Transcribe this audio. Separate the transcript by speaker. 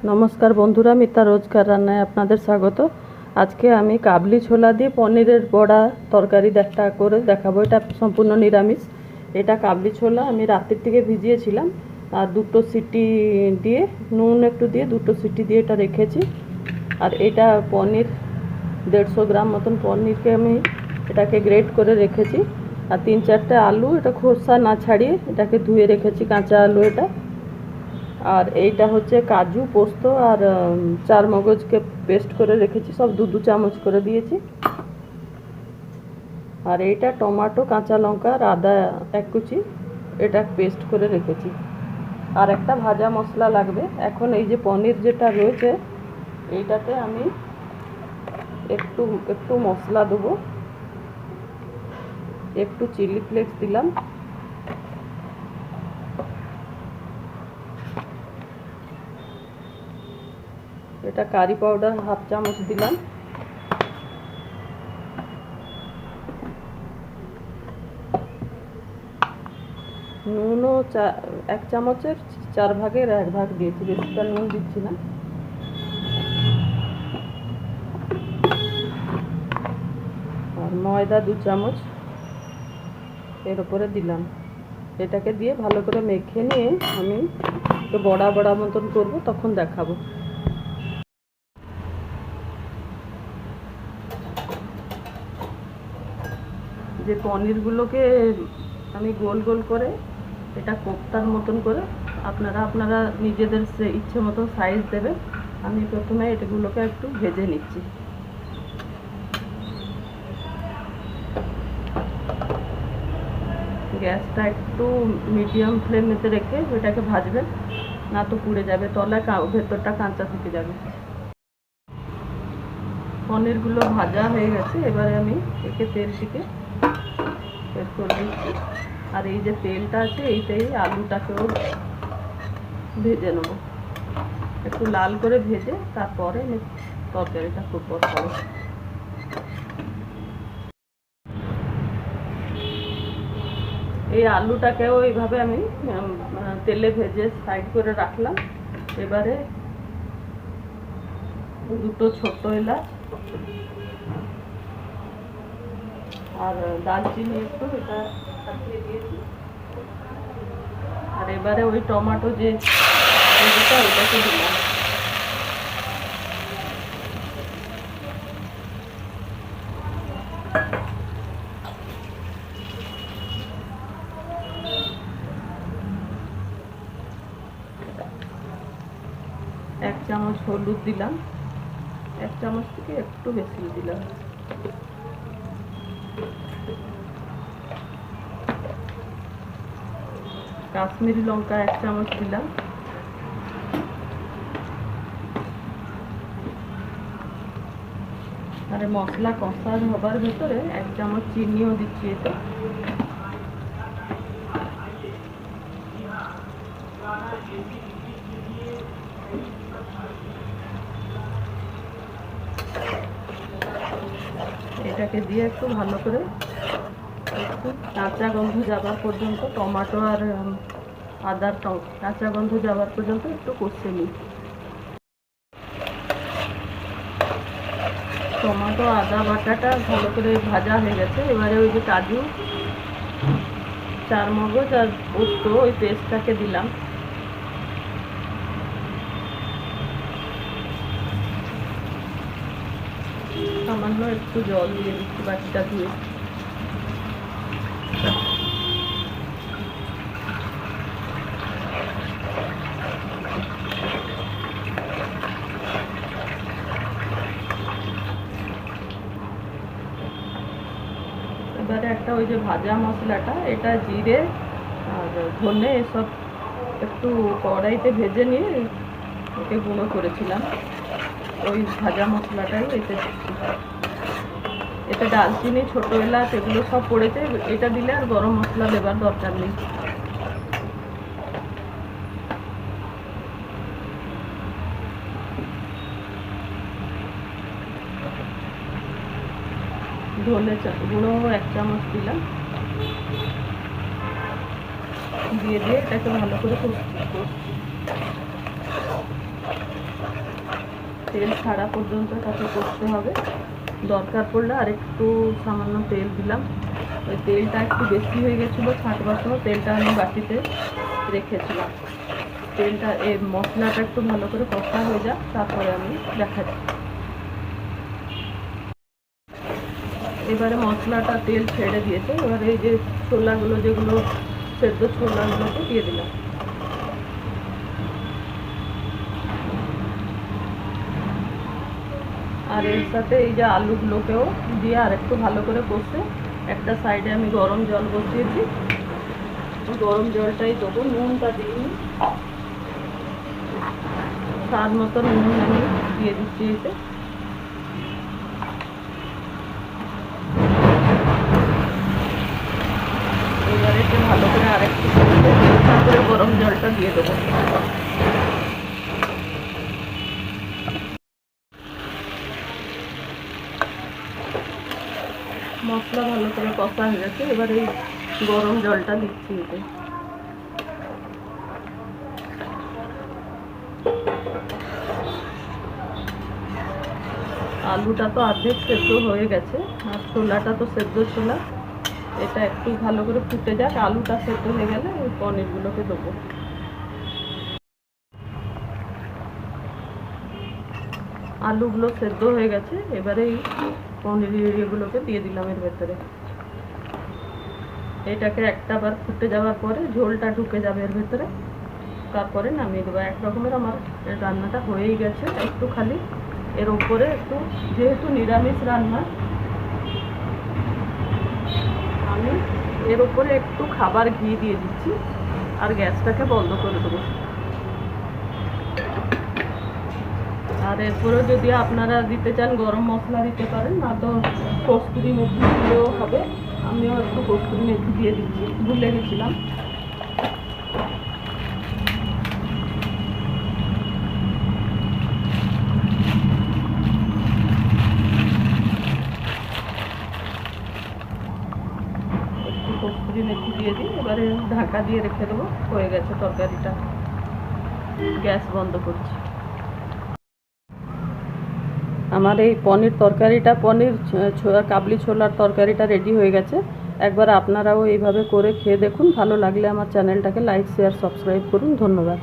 Speaker 1: নমস্কার বন্ধুরা, মিতা রোজকার রান্নায় আপনাদের স্বাগত। আজকে আমি কাবলি ছোলা দিয়ে পনিরের বড়া তরকারি করে দেখাবো। এটা সম্পূর্ণ নিরামিষ। এটা কাবলি ছোলা আমি রাতের থেকে ভিজিয়েছিলাম, আর দুটো সিটি দিয়ে নুন একটু দিয়ে দুটো সিটি দিয়ে এটা রেখেছি। আর এটা পনির 150 গ্রাম মতন পনিরকে আমি এটাকে গ্রেট করে রেখেছি। আর 3-4টে আলু, এটা খোসা না ছাড়িয়ে এটাকে ধুয়ে রেখেছি, কাঁচা আলু এটা। আর এইটা হচ্ছে কাজু, পোস্ত আর চার মগজকে পেস্ট করে রেখেছি, সব 2-2 চামচ করে দিয়েছি। আর এইটা টমেটো, কাঁচা লঙ্কা আর আদা 1 কুচি, এটা পেস্ট করে রেখেছি। আর একটা ভাজা মশলা লাগবে। এখন এই যে পনির যেটা রয়েছে এইটাতে আমি একটু একটু মশলা দেবো। একটু চিলি ফ্লেক্স দিলাম, এটা কারি পাউডার 1/2 চামচ দিলাম। নুনও 1 চামচের 4 ভাগের 1 ভাগ দিয়েছি, বেশিটা নুন দিচ্ছি না। আর ময়দা 2 চামচ এর উপরে দিলাম। এটাকে দিয়ে ভালো করে মেখে নিয়ে আমি একটু বড়া বড়া মতন করব, তখন দেখাবো। যে পনিরগুলোকে আমি গোল গোল করে এটা কোপ্তার মতন করে আপনারা নিজেদের ইচ্ছে মতো সাইজ দেবেন। আমি প্রথমে এটাগুলোকে একটু ভেজে নিচ্ছি। গ্যাসটা একটু মিডিয়াম ফ্লেমেতে রেখে এটাকে ভাজবেন, না তো পুড়ে যাবে, তলায় ভেতরটা কাঁচা থেকে যাবে। পনিরগুলো ভাজা হয়ে গেছে, এবারে আমি একে তেল থেকে বের করে দিচ্ছি। আর এই যে তেলটা আছে এইটাই আলুটাকেও ভেজে নেব, একটু লাল করে ভেজে তারপরে তরকারিটা খুব বসাবো। এই আলুটাকেও এইভাবে আমি তেলে ভেজে সাইড করে রাখলাম। এবারে দুটো ছোট এলাচ আর দারচিনি একটু এটা ছাড়িয়ে দিয়েছি। আর এবারে ওই টমেটো যে ওটাকে দিলাম। এক চামচ হলুদ দিলাম, 1 চামচ থেকে একটু বেশি দিলাম। কাশ্মীরি লঙ্কা 1 চামচ দিলাম। আর মশলা কষা হবার ভেতরে 1 চামচ চিনিও দিচ্ছি এতে। এটাকে দিয়ে একটু ভালো করে একটু কাঁচা গন্ধ যাবার পর্যন্ত, টমেটো আর আদার কাঁচা গন্ধ যাবার পর্যন্ত একটু কষে নিই। টমেটো আদা বাটাটা ভালো করে ভাজা হয়ে গেছে। এবারে ওই যে কাজু, চার মগজ আর পোস্ত ওই পেস্টটাকে দিলাম। সামান্য একটু জল দিয়ে দিচ্ছি, বাটিটা ধুয়ে। এবারে একটা ওই যে ভাজা মশলাটা, এটা জিরে আর ধনে এসব একটু কড়াইতে ভেজে নিয়ে ওকে গুঁড়ো করেছিলাম, ওই ভাজা মশলাটাই এতে দিচ্ছি। এতে দারচিনি, ছোটো এলাচ এগুলো সব পড়েছে, এটা দিলে আর গরম মশলা দেবার দরকার নেই। ধনে গুঁড়ো 1 চামচ দিলাম, দিয়ে এটাকে ভালো করে কষছি। তেল ছাড়া পর্যন্ত তাকে কষতে হবে। দরকার পড়লে আর একটু সামান্য তেল দিলাম। ওই তেলটা একটু বেশি হয়ে গেছিলো, ছাঁকবার সময় তেলটা আমি বাটিতে রেখেছিলাম। তেলটা এই মশলাটা একটু ভালো করে কষা হয়ে যাক, তারপরে আমি দেখাচ্ছি। এবারে মশলাটা তেল ছেড়ে দিয়েছে। এবারে এই যে ছোলাগুলো, যেগুলো সেদ্ধ ছোলাগুলোকে দিয়ে দিলাম। আর এর সাথে এই যে আলুগুলোকেও দিয়ে আর একটু ভালো করে কষে একটা সাইডে আমি গরম জল বসিয়েছি। গরম জলটাই দেবো, নুনটা দিইনি, স্বাদ মতো নুন আমি দিয়ে দিচ্ছি এতে। এবারে একটু ভালো করে আরেকটু তারপরে গরম জলটা দিয়ে দেবো। মশলা ভালো করে কষা হয়ে গেছে, এবার এই গরম জলটা দিচ্ছি এতে। আলুটা তো অর্ধেক সেদ্ধ হয়ে গেছে, আর ছোলাটা তো সেদ্ধ ছোলা। এটা একটু ভালো করে ফুটে যাক, আলুটা সেদ্ধ হয়ে গেলে ওই পনিরগুলোকে দেবো। আলুগুলো সেদ্ধ হয়ে গেছে, এবারে এই পনিরগুলোকে দিয়ে দিলাম এর ভেতরে। এটাকে একটা বার ফুটে যাওয়ার পরে ঝোলটা ঢুকে যাবে এর ভেতরে, তারপরে নামিয়ে দেবো। এক রকমের আমার রান্নাটা হয়েই গেছে। একটু খালি এর উপরে একটু, যেহেতু নিরামিষ রান্না, আমি এর উপরে একটু খাবার ঘি দিয়ে দিচ্ছি আর গ্যাসটাকে বন্ধ করে দেবো। আর এরপরেও যদি আপনারা দিতে চান গরম মশলা দিতে পারেন, না তো কস্তুরি মেথি দিলেও হবে। আমিও একটু কস্তুরি মেথি দিয়ে দিচ্ছি, ভুলে গেছিলাম। একটু কস্তুরি মেথি দিয়ে দিই, এবারে ঢাকা দিয়ে রেখে দেবো। হয়ে গেছে তরকারিটা, গ্যাস বন্ধ করছি। আমার এই পনির তরকারিটা, কাবলি ছোলার তরকারিটা রেডি হয়ে গেছে। একবার আপনারাও এইভাবে করে খেয়ে দেখুন। ভালো লাগলে আমার চ্যানেলটাকে লাইক, শেয়ার, সাবস্ক্রাইব করুন। ধন্যবাদ।